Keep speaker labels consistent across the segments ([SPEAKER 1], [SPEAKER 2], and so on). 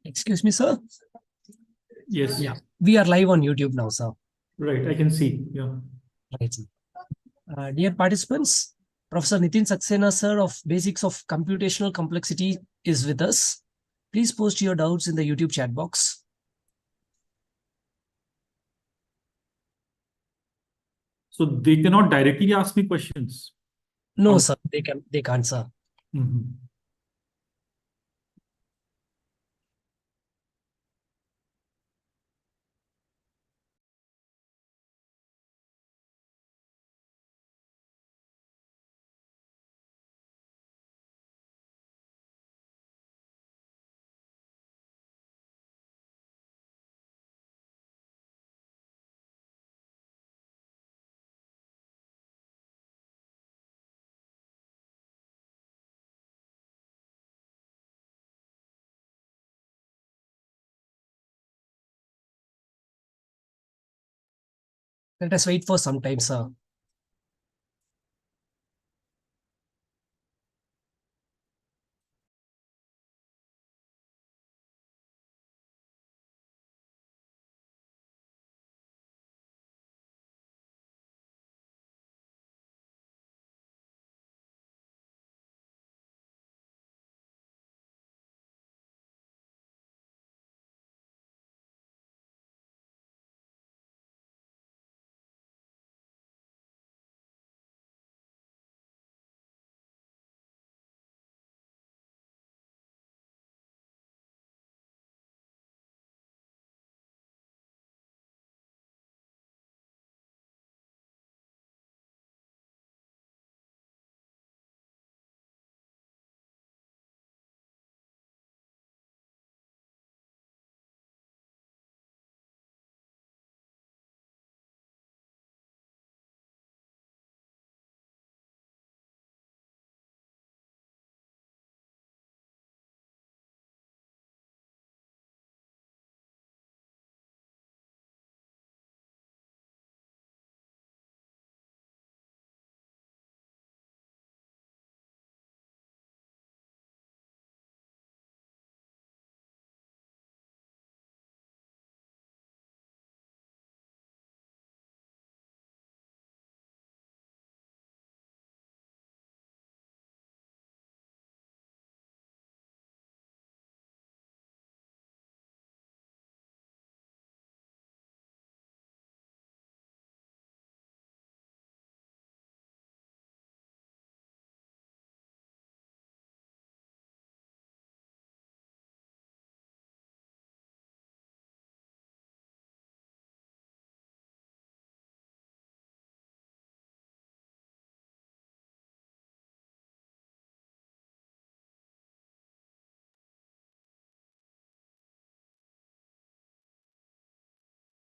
[SPEAKER 1] Excuse me, sir.
[SPEAKER 2] Yes.
[SPEAKER 1] Yeah, we are live on YouTube now, sir.
[SPEAKER 2] Right. I can see. Yeah.
[SPEAKER 1] Right, sir. Dear participants, Professor Nitin Saxena, sir, of Basics of Computational Complexity is with us. Please post your doubts in the YouTube chat box.
[SPEAKER 2] So they cannot directly ask me questions.
[SPEAKER 1] No, sir, they can't, sir.
[SPEAKER 2] Mm-hmm.
[SPEAKER 1] Let us wait for some time, sir.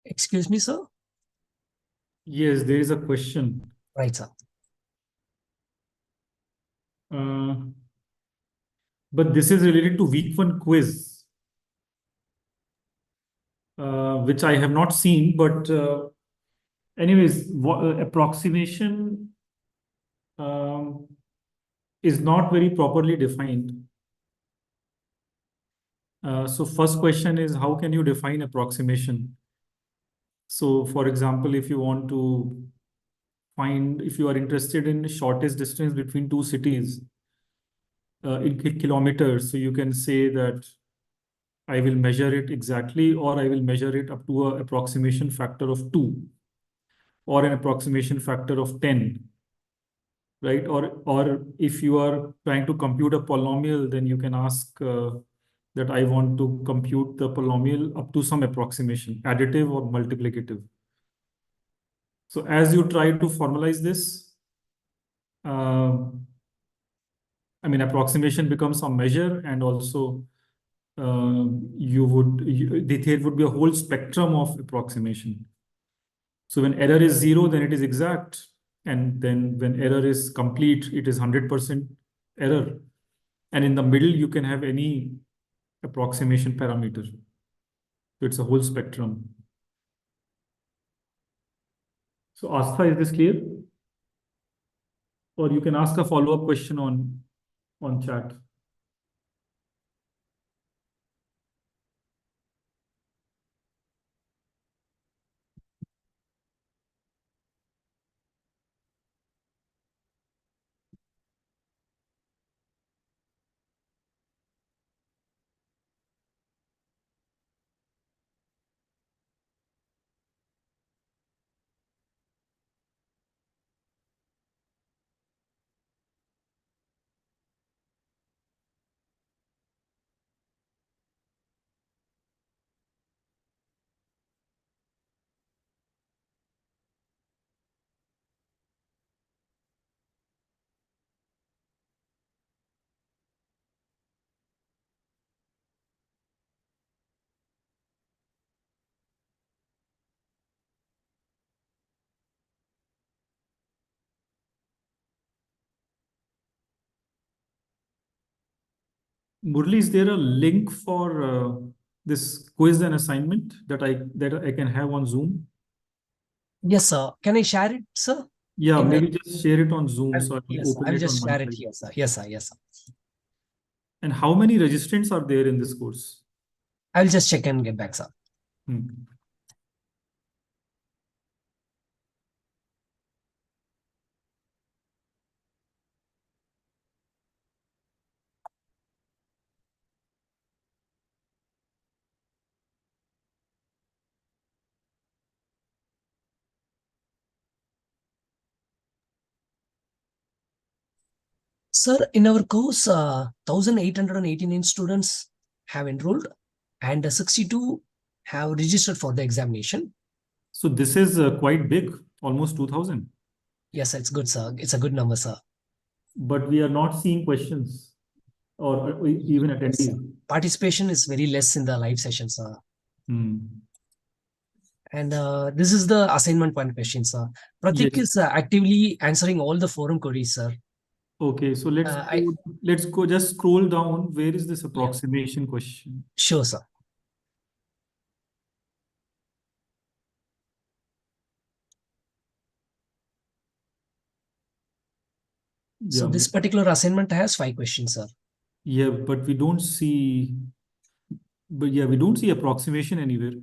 [SPEAKER 1] Excuse me, sir.
[SPEAKER 2] Yes, there is a question.
[SPEAKER 1] Right, sir.
[SPEAKER 2] But this is related to week 1 quiz, which I have not seen. But anyways, approximation um, is not very properly defined. So first question is, how can you define approximation? So for example, if you want to find, if you are interested in the shortest distance between two cities in kilometers, so you can say that I will measure it exactly, or I will measure it up to an approximation factor of 2 or an approximation factor of 10, right? Or if you are trying to compute a polynomial, then you can ask that I want to compute the polynomial up to some approximation, additive or multiplicative. So as you try to formalize this, uh, I mean, approximation becomes a measure, and also there would be a whole spectrum of approximation. So when error is 0, then it is exact. And then when error is complete, it is 100% error. And in the middle, you can have any approximation parameter. So it's a whole spectrum. So Astha, is this clear? Or you can ask a follow-up question on chat. Murli, is there a link for this quiz and assignment that I can have on Zoom?
[SPEAKER 1] Yes, sir. Can I share it, sir?
[SPEAKER 2] Yeah,
[SPEAKER 1] In the,
[SPEAKER 2] maybe just share it on Zoom so I will
[SPEAKER 1] yes, sir.
[SPEAKER 2] open
[SPEAKER 1] I'll
[SPEAKER 2] it on
[SPEAKER 1] just
[SPEAKER 2] my
[SPEAKER 1] share it
[SPEAKER 2] side.
[SPEAKER 1] here, sir. Yes, sir. Yes, sir.
[SPEAKER 2] And how many registrants are there in this course?
[SPEAKER 1] I'll just check and get back, sir.
[SPEAKER 2] Hmm.
[SPEAKER 1] Sir, in our course, 1,889 students have enrolled and 62 have registered for the examination.
[SPEAKER 2] So this is quite big, almost 2000.
[SPEAKER 1] Yes, it's good, sir. It's a good number, sir.
[SPEAKER 2] But we are not seeing questions or even
[SPEAKER 1] Yes, sir.
[SPEAKER 2] attendees.
[SPEAKER 1] Participation is very less in the live sessions, sir.
[SPEAKER 2] Hmm.
[SPEAKER 1] And this is the assignment one question, sir. Pratik
[SPEAKER 2] Yes.
[SPEAKER 1] is actively answering all the forum queries, sir.
[SPEAKER 2] Okay, so let's
[SPEAKER 1] I
[SPEAKER 2] go, let's go just scroll down. Where is this
[SPEAKER 1] Yeah,
[SPEAKER 2] approximation question?
[SPEAKER 1] sure, sir. So
[SPEAKER 2] Yeah,
[SPEAKER 1] this particular assignment has 5 questions, sir.
[SPEAKER 2] yeah, but we don't see, but yeah, we don't see approximation anywhere.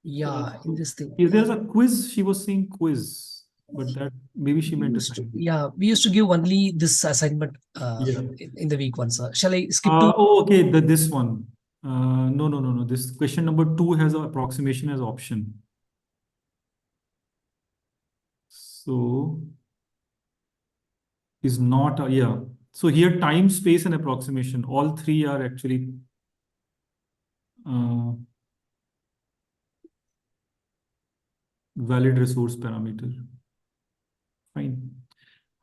[SPEAKER 1] Yeah, in
[SPEAKER 2] So
[SPEAKER 1] this thing.
[SPEAKER 2] if there's a quiz, she was saying quiz, but that maybe she meant assignment.
[SPEAKER 1] Yeah, we used to give only this assignment
[SPEAKER 2] Yeah.
[SPEAKER 1] in the week one, sir. Shall I skip to?
[SPEAKER 2] Oh, okay, this one. No, no, no, no. This question number 2 has an approximation as option. So is not, yeah. So here time, space, and approximation, all three are actually uh, valid resource parameter. Fine.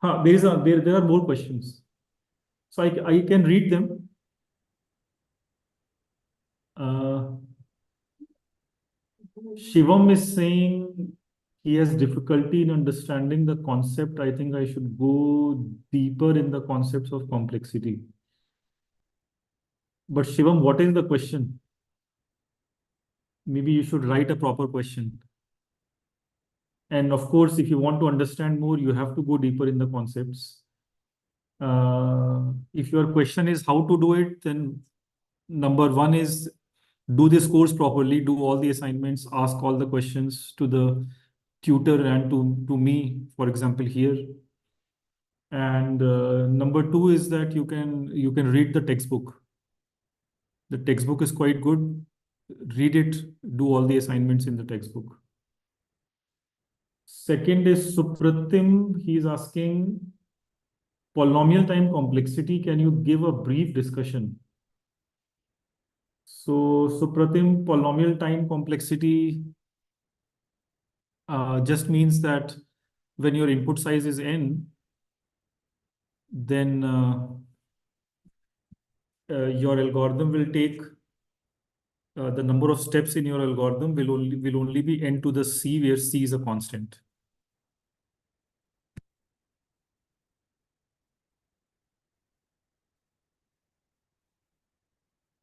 [SPEAKER 2] There are more questions. So I can read them. Uh, Shivam is saying he has difficulty in understanding the concept. I think I should go deeper in the concepts of complexity. But Shivam, what is the question? Maybe you should write a proper question. And of course, if you want to understand more, you have to go deeper in the concepts. If your question is how to do it, then number one is do this course properly, do all the assignments, ask all the questions to the tutor and to me, for example, here. And number two is that you can read the textbook. The textbook is quite good. Read it, do all the assignments in the textbook. Second is Supratim. He's asking polynomial time complexity. Can you give a brief discussion? So Supratim, polynomial time complexity just means that when your input size is n, then your algorithm will take the number of steps in your algorithm will only be n to the c, where c is a constant.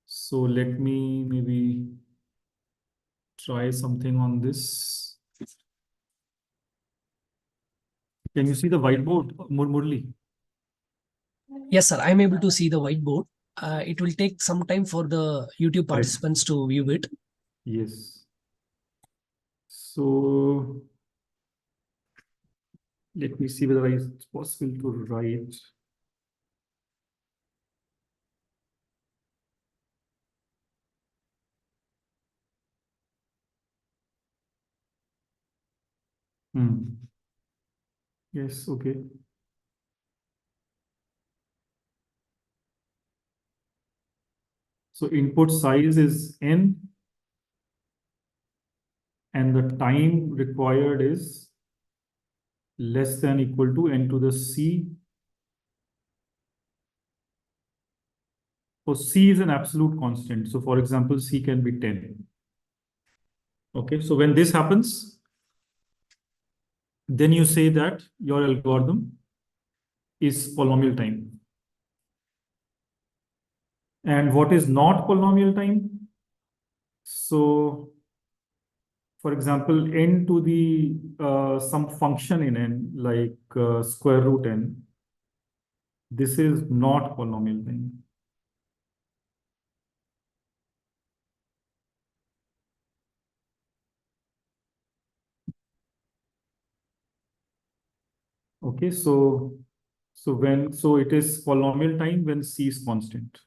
[SPEAKER 2] So let me maybe try something on this. Can you see the whiteboard, Murli?
[SPEAKER 1] Yes, sir. I'm able to see the whiteboard. It will take some time for the YouTube
[SPEAKER 2] Correct.
[SPEAKER 1] participants to view it.
[SPEAKER 2] Yes. So let me see whether it's possible to write. Yes, okay. So input size is n, and the time required is less than equal to n to the c. So c is an absolute constant. So for example, c can be 10. Okay, so when this happens, then you say that your algorithm is polynomial time. And what is not polynomial time? So for example, n to the some function in n, like square root n, this is not polynomial time. Okay, so it is polynomial time when c is constant.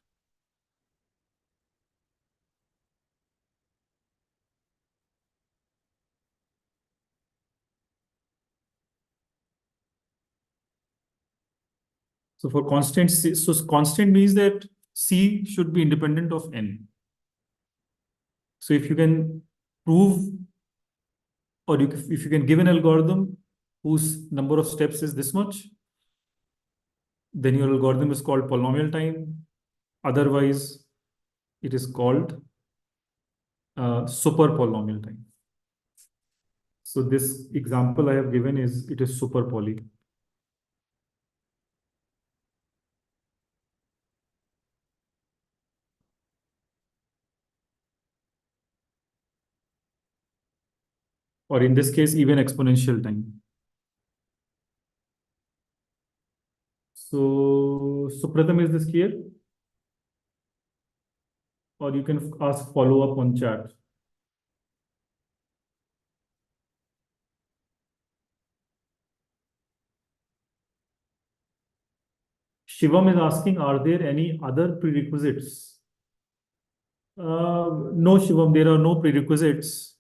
[SPEAKER 2] So for constant c, so constant means that c should be independent of n. So if you can prove, or if you can give an algorithm whose number of steps is this much, then your algorithm is called polynomial time. Otherwise, it is called super polynomial time. So this example I have given is, it is super poly. Or in this case, even exponential time. So Supratam, is this clear? Or you can ask follow-up on chat. Shivam is asking, are there any other prerequisites? No, Shivam, there are no prerequisites.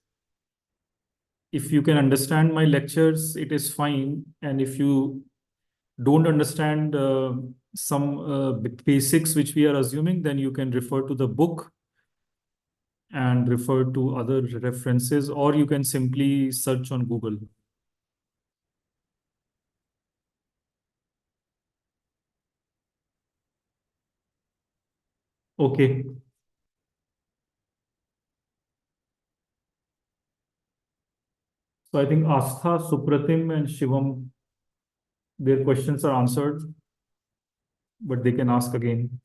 [SPEAKER 2] If you can understand my lectures, it is fine. And if you don't understand some basics which we are assuming, then you can refer to the book and refer to other references, or you can simply search on Google. Okay. So I think Astha, Supratim, and Shivam, their questions are answered, but they can ask again.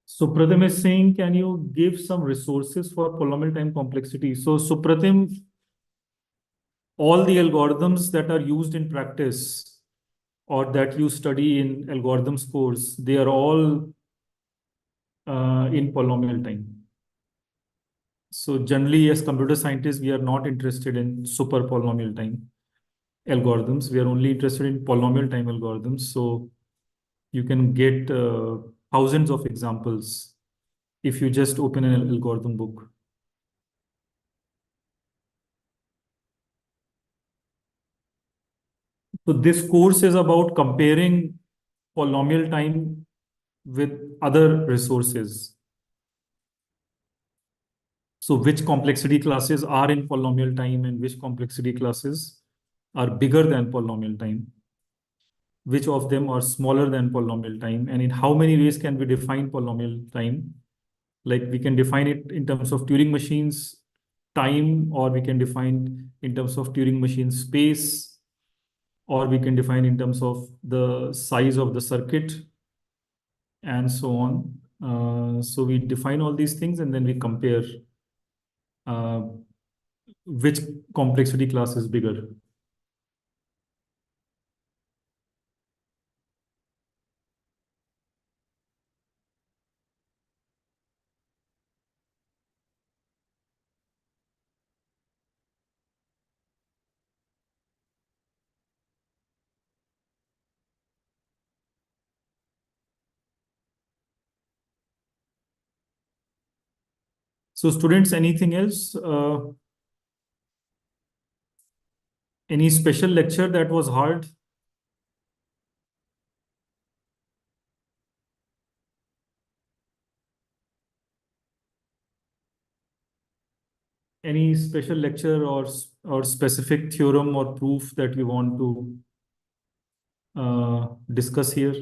[SPEAKER 2] Supratim is saying, can you give some resources for polynomial time complexity? So Supratim, all the algorithms that are used in practice or that you study in algorithms course, they are all in polynomial time. So generally, as computer scientists, we are not interested in super polynomial time algorithms. We are only interested in polynomial time algorithms. So you can get thousands of examples if you just open an algorithm book. So this course is about comparing polynomial time with other resources. So which complexity classes are in polynomial time and which complexity classes are bigger than polynomial time, which of them are smaller than polynomial time, and in how many ways can we define polynomial time? Like we can define it in terms of Turing machines time, or we can define in terms of Turing machine space, or we can define in terms of the size of the circuit, and so on. So we define all these things and then we compare uh, which complexity class is bigger. So students, anything else? Any special lecture that was hard? Any special lecture or specific theorem or proof that we want to discuss here?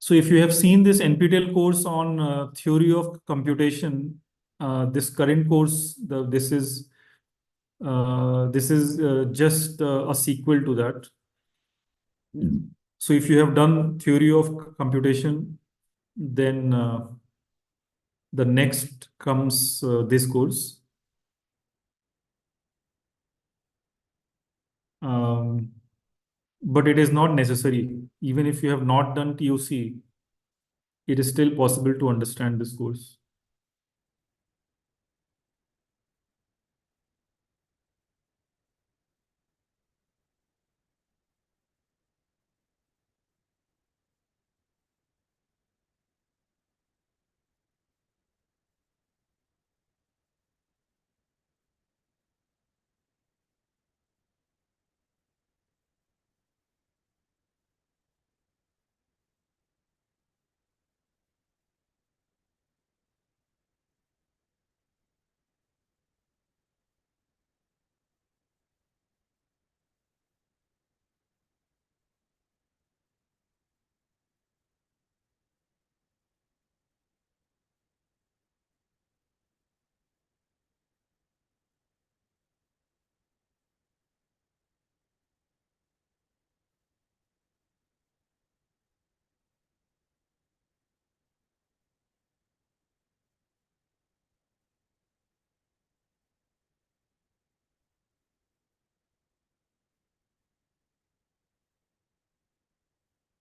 [SPEAKER 2] So if you have seen this NPTEL course on theory of computation, this current course, this is just a sequel to that. So if you have done theory of computation, then the next comes this course. Um, but it is not necessary. Even if you have not done TOC, it is still possible to understand this course.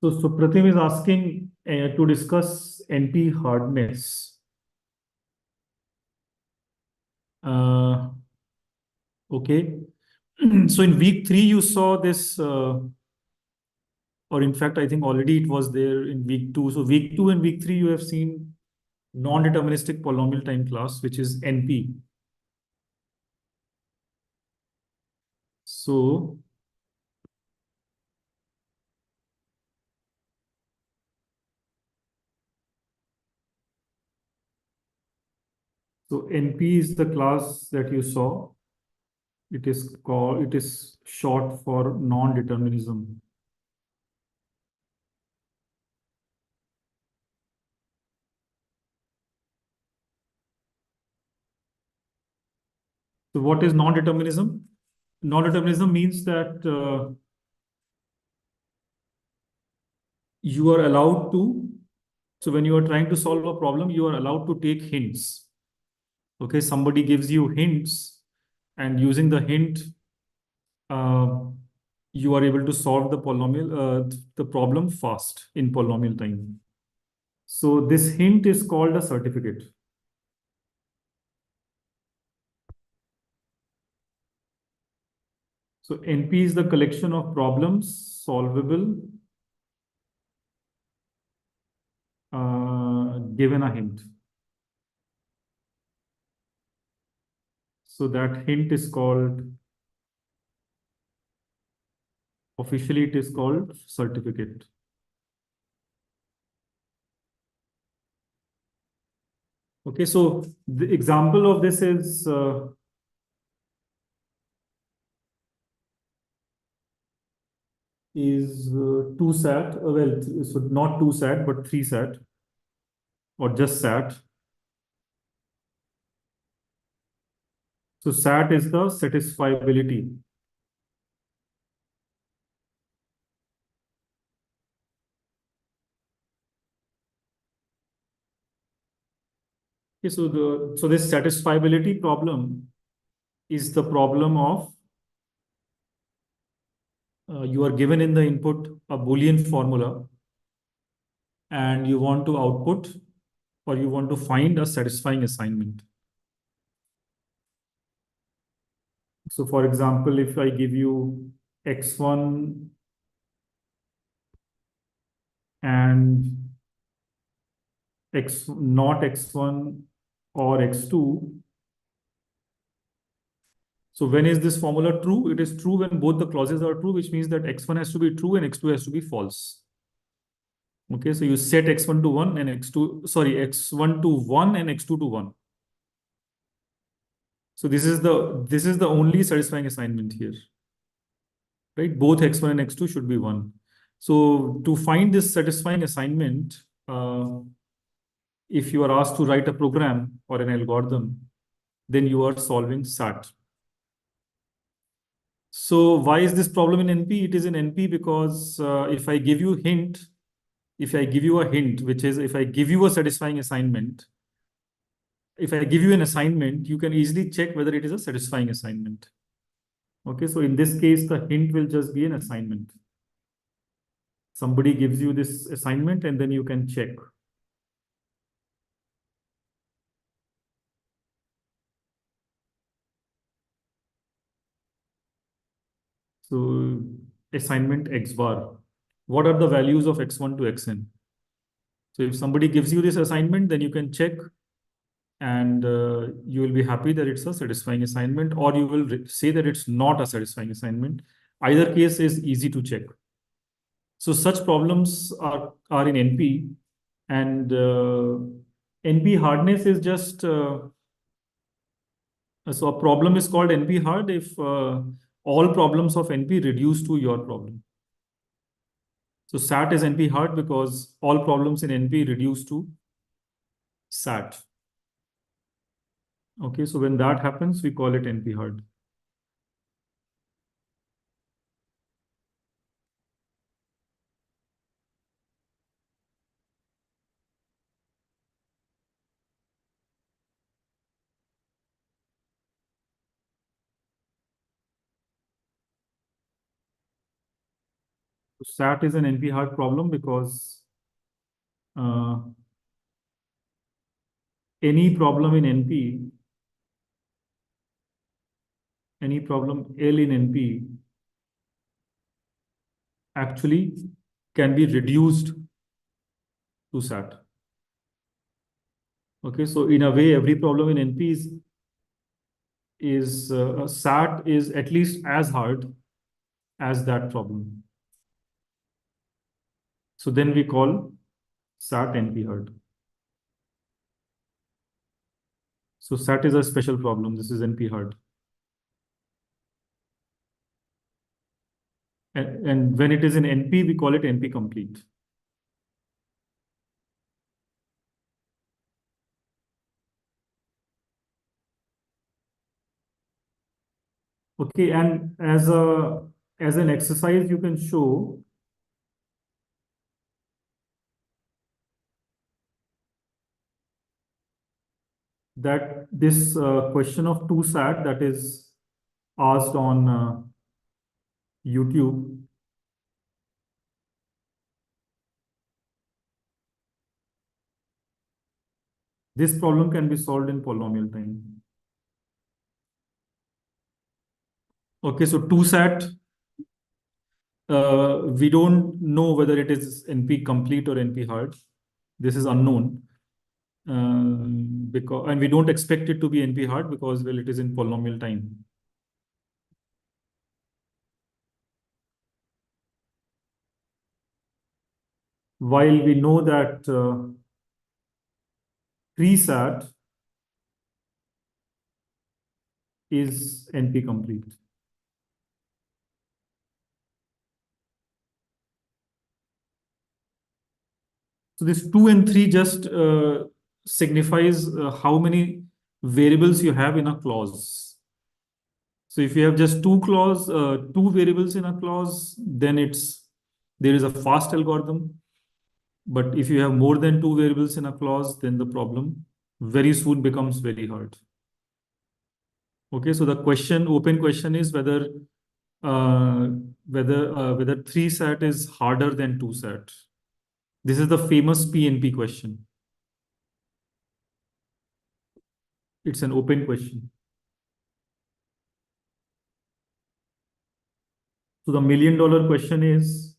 [SPEAKER 2] So Supratim is asking to discuss NP hardness. Uh, okay. So in week 3, you saw this, or in fact, I think already it was there in week 2. So week 2 and week 3, you have seen non-deterministic polynomial time class, which is NP. So NP is the class that you saw. It is short for non-determinism. So what is non-determinism? Non-determinism means that you are allowed to, so when you are trying to solve a problem, you are allowed to take hints. Okay, somebody gives you hints, and using the hint, uh, you are able to solve the problem fast in polynomial time. So this hint is called a certificate. So NP is the collection of problems solvable given a hint. So that hint is called, officially it is called certificate. Okay, so the example of this is 2 sat, well, so not 2 sat, but 3 sat, or just sat. So sat is the satisfiability. Okay, so this satisfiability problem is the problem of you are given in the input a Boolean formula, and you want to output, or you want to find a satisfying assignment. So for example, if I give you x1 and x not x1 or x2, so when is this formula true? It is true when both the clauses are true, which means that x1 has to be true and x2 has to be false. Okay, so you set x1 to 1 and x1 to 1 and x2 to 1. So this is the only satisfying assignment here, right? Both x1 and x2 should be 1. So to find this satisfying assignment, if you are asked to write a program or an algorithm, then you are solving SAT. So why is this problem in NP? It is in NP because if I give you a hint, which is if I give you a satisfying assignment, if I give you an assignment, you can easily check whether it is a satisfying assignment. Okay, so in this case, the hint will just be an assignment. Somebody gives you this assignment and then you can check. So assignment X bar. What are the values of X1 to Xn? So if somebody gives you this assignment, then you can check, and you will be happy that it's a satisfying assignment, or you will say that it's not a satisfying assignment. Either case is easy to check. So such problems are in NP, and NP hardness is just, so a problem is called NP hard if all problems of NP reduce to your problem. So SAT is NP hard because all problems in NP reduce to SAT. Okay, so when that happens, we call it NP hard. So SAT is an NP hard problem because uh, any problem in NP, any problem L in NP actually can be reduced to SAT. Okay, so in a way, every problem in NP is SAT is at least as hard as that problem. So then we call SAT NP hard. So SAT is a special problem. This is NP hard. And when it is in NP, we call it NP complete. Okay, and as an exercise, you can show that this question of 2SAT that is asked on YouTube, this problem can be solved in polynomial time. Okay, so 2SAT, we don't know whether it is NP complete or NP hard. This is unknown. Because and we don't expect it to be NP hard because well, it is in polynomial time. While we know that 3SAT is NP complete. So this 2 and 3 just signifies how many variables you have in a clause. So if you have just two variables in a clause, then there is a fast algorithm. But if you have more than two variables in a clause, then the problem very soon becomes very hard. Okay, so the open question is uh, whether 3SAT is harder than 2SAT. This is the famous PNP question. It's an open question. So the $1 million question is,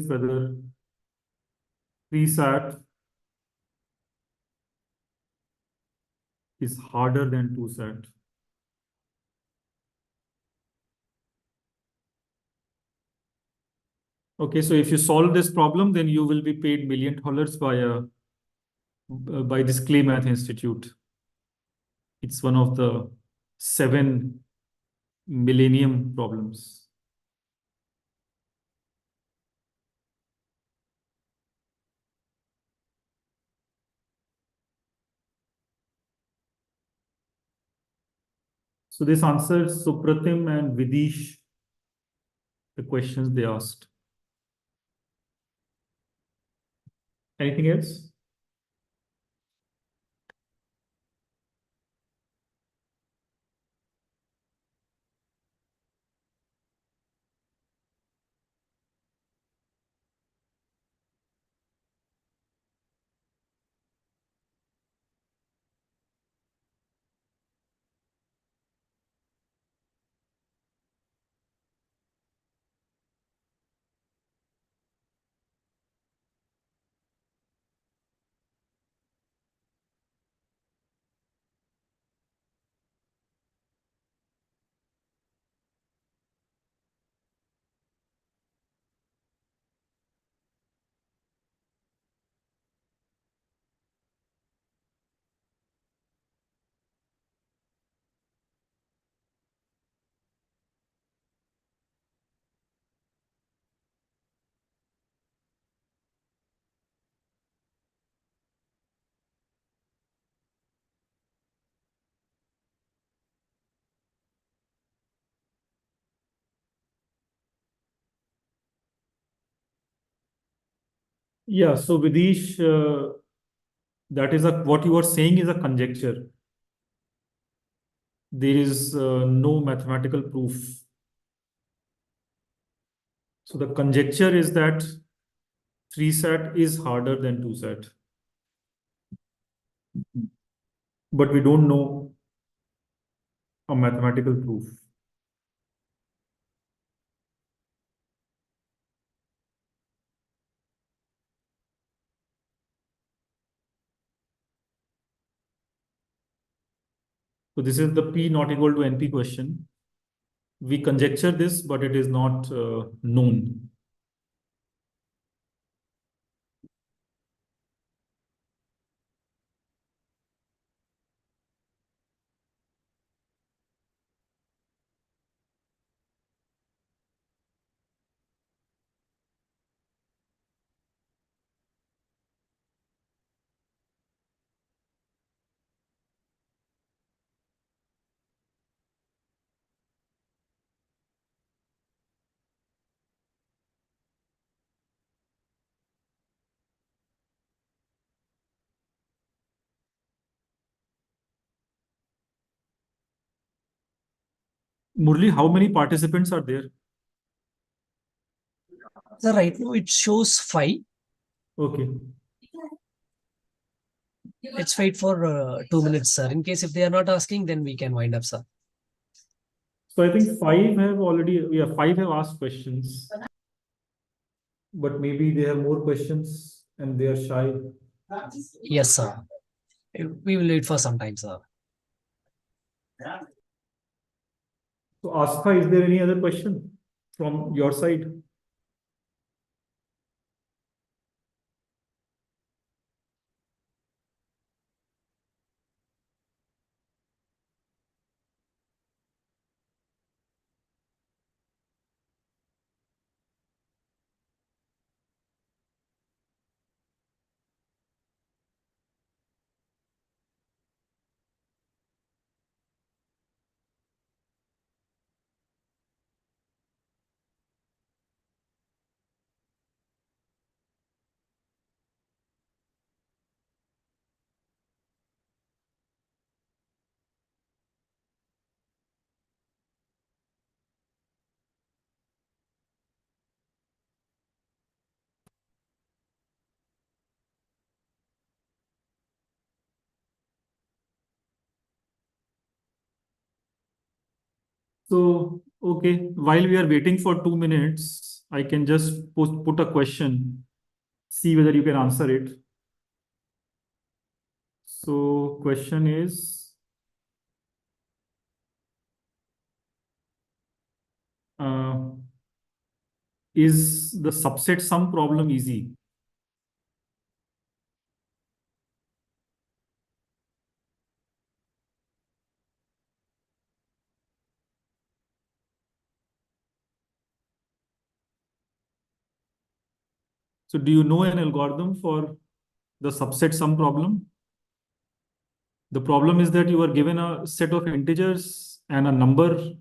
[SPEAKER 2] whether 3SAT is harder than 2SAT. Okay, so if you solve this problem, then you will be paid $1 million by this Clay Math Institute. It's one of the 7 millennium problems. So this answers Supratim and Vidish, the questions they asked. Anything else? Yeah, so Vidish, that is what you are saying is a conjecture. There is no mathematical proof. So the conjecture is that 3SAT is harder than 2SAT. But we don't know a mathematical proof. So this is the P not equal to NP question. We conjecture this, but it is not known. Murli, how many participants are there?
[SPEAKER 1] So right now it shows 5.
[SPEAKER 2] Okay.
[SPEAKER 1] Let's wait for 2 minutes, sir. In case if they are not asking, then we can wind up, sir.
[SPEAKER 2] So I think five have already, yeah, five have asked questions, but maybe they have more questions and they are shy.
[SPEAKER 1] Yes, sir. We will wait for some time, sir.
[SPEAKER 2] So Astha, is there any other question from your side? So, okay, while we are waiting for 2 minutes, I can just put a question, see whether you can answer it. So, question is, uh, is the subset sum problem easy? So, do you know an algorithm for the subset sum problem? The problem is that you are given a set of integers and a number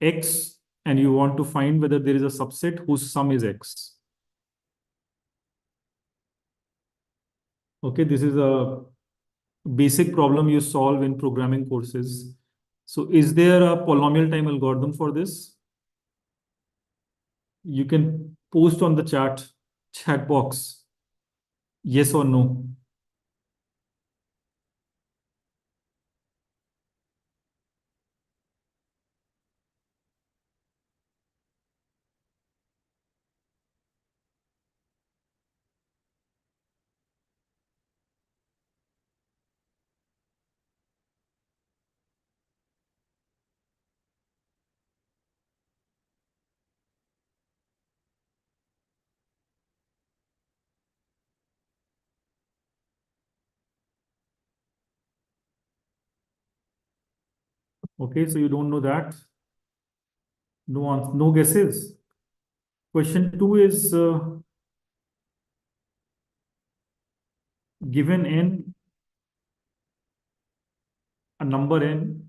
[SPEAKER 2] x, and you want to find whether there is a subset whose sum is x. Okay, this is a basic problem you solve in programming courses. So is there a polynomial time algorithm for this? You can post on the chat box, yes or no. Okay, so you don't know that. No guesses. Question two is given n, a number n,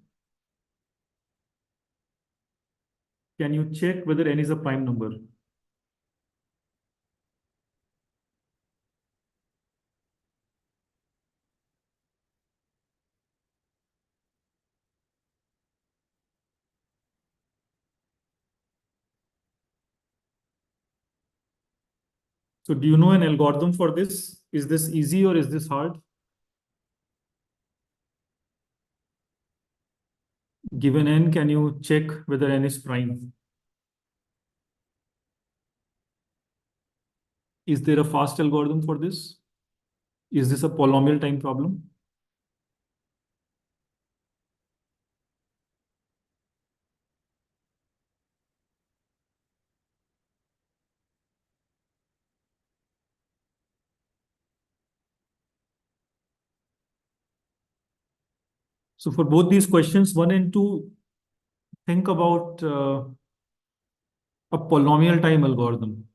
[SPEAKER 2] can you check whether n is a prime number? So do you know an algorithm for this? Is this easy or is this hard? Given n, can you check whether n is prime? Is there a fast algorithm for this? Is this a polynomial time problem? So for both these questions, one and two, think about a polynomial time algorithm.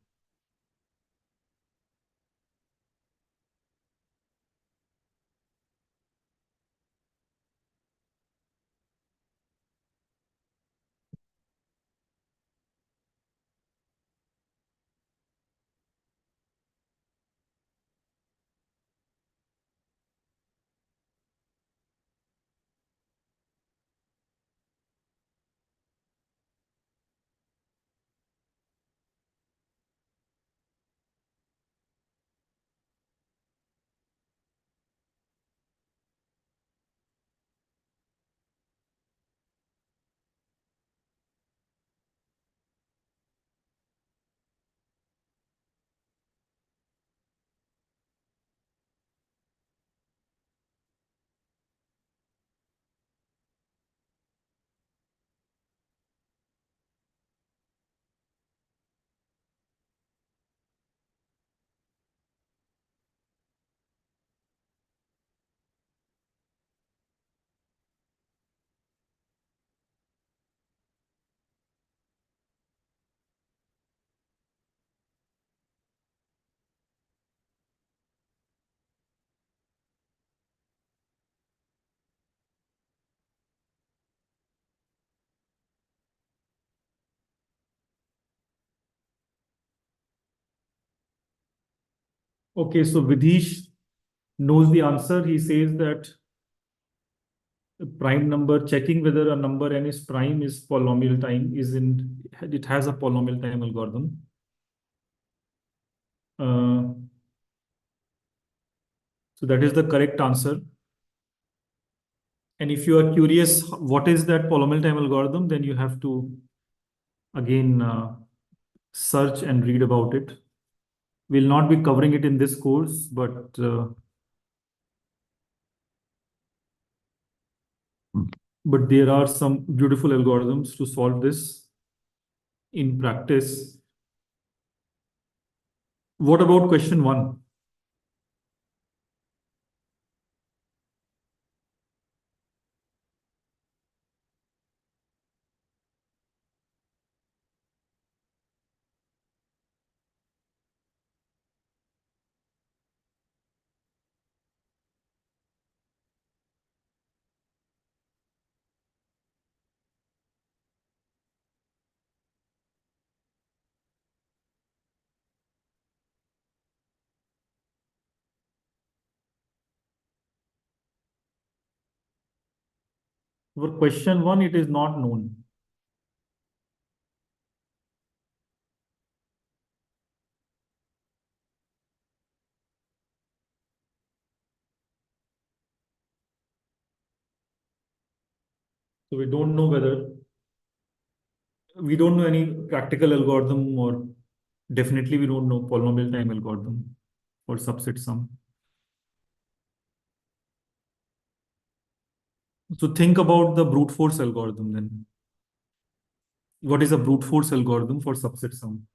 [SPEAKER 2] Okay, so Vidhish knows the answer. He says that a prime number, checking whether a number n is prime is polynomial time it has a polynomial time algorithm. So that is the correct answer. And if you are curious, what is that polynomial time algorithm, then you have to again search and read about it. We'll not be covering it in this course, but there are some beautiful algorithms to solve this in practice. What about question 1? For question 1, it is not known. So we don't know any practical algorithm, or definitely we don't know polynomial time algorithm for subset sum. So think about the brute force algorithm then. What is a brute force algorithm for subset sum?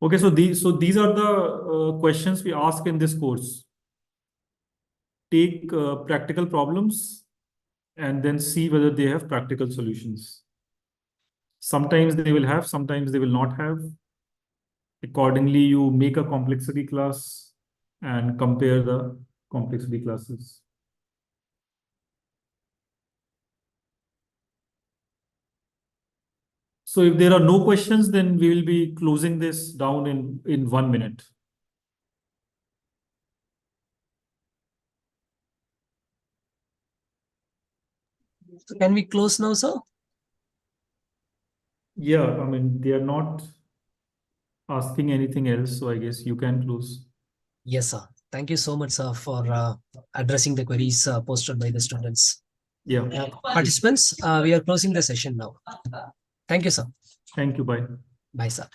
[SPEAKER 2] Okay, so these are the questions we ask in this course. Take practical problems and then see whether they have practical solutions. Sometimes they will have, sometimes they will not have. Accordingly, you make a complexity class and compare the complexity classes. So if there are no questions, then we will be closing this down in 1 minute.
[SPEAKER 1] So can we close now, sir?
[SPEAKER 2] Yeah, I mean, they are not asking anything else, so I guess you can close.
[SPEAKER 1] Yes, sir. Thank you so much, sir, for addressing the queries posted by the students.
[SPEAKER 2] Yeah.
[SPEAKER 1] Participants, we are closing the session now. Thank you, sir.
[SPEAKER 2] Thank you. Bye.
[SPEAKER 1] Bye, sir.